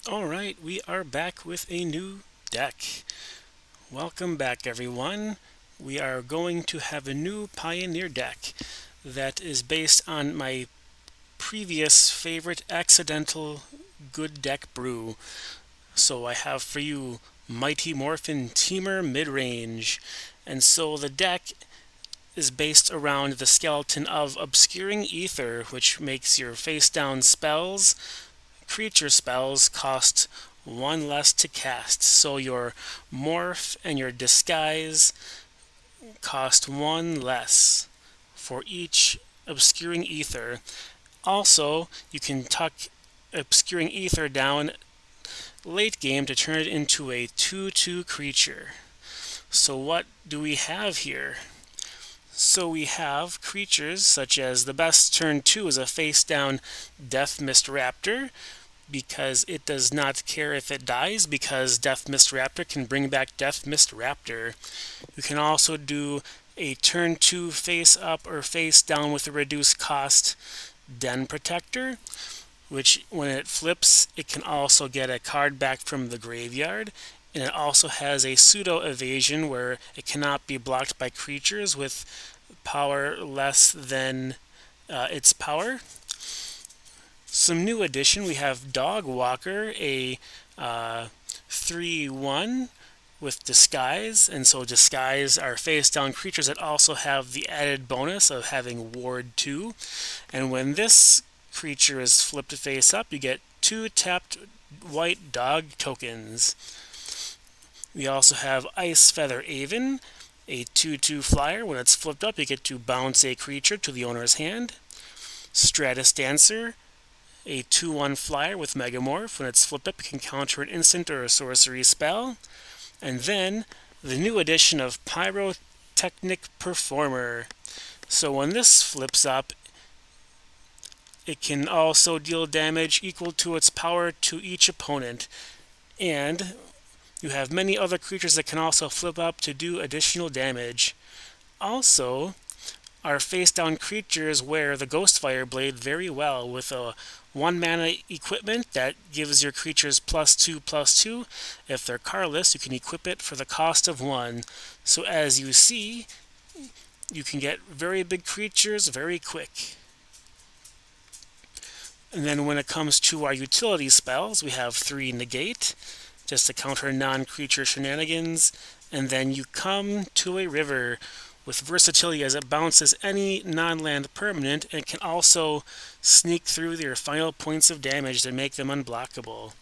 Alright, we are back with a new deck. Welcome back, everyone. We are going to have a new Pioneer deck that is based on my previous favorite accidental good deck brew. So I have for you Mighty Morphin Temur Midrange. And so the deck is based around the skeleton of Obscuring Aether, which makes your face down creature spells cost one less to cast. So your morph and your disguise cost one less for each obscuring aether. Also, you can tuck obscuring aether down late game to turn it into a 2/2 creature. So what do we have here? So we have creatures such as the best turn 2 is a face down Death Mist Raptor, because it does not care if it dies, because Death Mist Raptor can bring back Death Mist Raptor. You can also do a turn 2 face up or face down with a reduced cost Den Protector, which when it flips, it can also get a card back from the graveyard. And it also has a pseudo evasion where it cannot be blocked by creatures with power less than its power. Some new addition, we have Dog Walker, a 3/1 with Disguise, and so Disguise are face down creatures that also have the added bonus of having Ward 2. And when this creature is flipped face up, you get 2 tapped white dog tokens. We also have Ice Feather Aven, a 2/2 flyer. When it's flipped up, you get to bounce a creature to the owner's hand. Stratus Dancer, a 2/1 flyer with Megamorph. When it's flipped up, it can counter an instant or a sorcery spell. And then the new addition of Pyrotechnic Performer. So when this flips up, it can also deal damage equal to its power to each opponent. And you have many other creatures that can also flip up to do additional damage. Also, our face down creatures wear the Ghostfire Blade very well with a 1 mana equipment that gives your creatures +2/+2. If they're carless, you can equip it for the cost of 1. So as you see, you can get very big creatures very quick. And then when it comes to our utility spells, we have 3 Negate, just to counter non-creature shenanigans. And then you come to a river with versatility as it bounces any non-land permanent and can also sneak through their final points of damage to make them unblockable.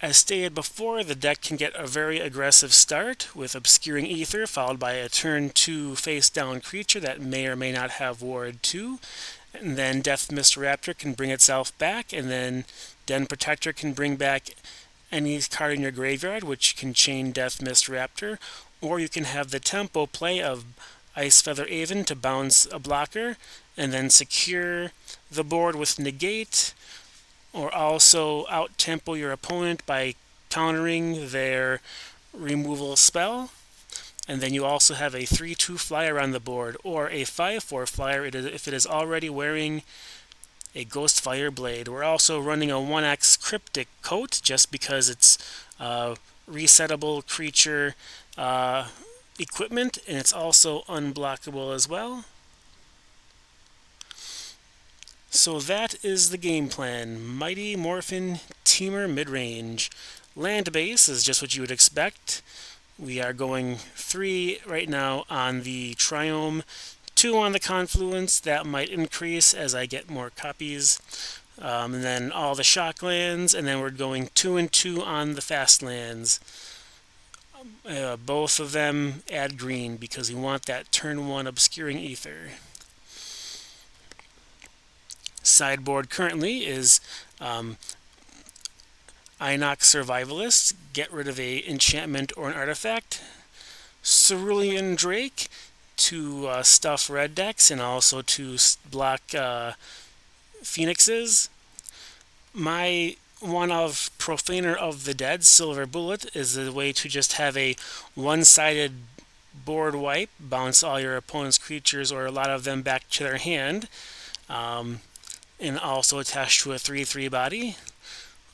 As stated before, the deck can get a very aggressive start with Obscuring Aether, followed by a turn 2 face down creature that may or may not have Ward 2. And then Death Mist Raptor can bring itself back, and then Den Protector can bring back any card in your graveyard, which can chain Death Mist Raptor, or you can have the tempo play of Ice Feather Aven to bounce a blocker, and then secure the board with Negate, or also out-tempo your opponent by countering their removal spell. And then you also have a 3/2 flyer on the board, or a 5/4 flyer if it is already wearing a Ghostfire Blade. We're also running a 1x Cryptic Coat just because it's resettable creature equipment, and it's also unblockable as well. So that is the game plan. Mighty Morphin Temur Midrange. Land base is just what you would expect. We are going 3 right now on the Triome, 2 on the Confluence. That might increase as I get more copies. And then all the shock lands, and then we're going 2 and 2 on the fast lands. Both of them add green because we want that turn 1 Obscuring Aether. Sideboard currently is Inox Survivalist, get rid of a enchantment or an artifact. Cerulean Drake to stuff red decks and also to block phoenixes. My one of Profaner of the Dead, Silver Bullet, is a way to just have a one-sided board wipe, bounce all your opponent's creatures or a lot of them back to their hand. and also attached to a 3/3 body.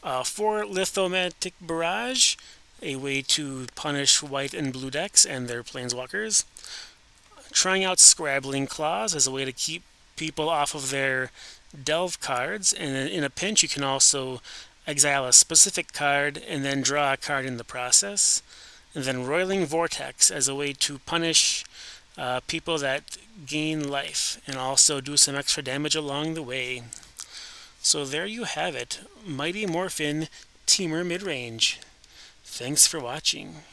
4 Lithomantic Barrage, a way to punish white and blue decks and their planeswalkers. Trying out Scrabbling Claws as a way to keep people off of their delve cards, and in a pinch you can also exile a specific card and then draw a card in the process. And then Roiling Vortex as a way to punish people that gain life and also do some extra damage along the way. So there you have it, Mighty Morphin Temur Midrange. Thanks for watching.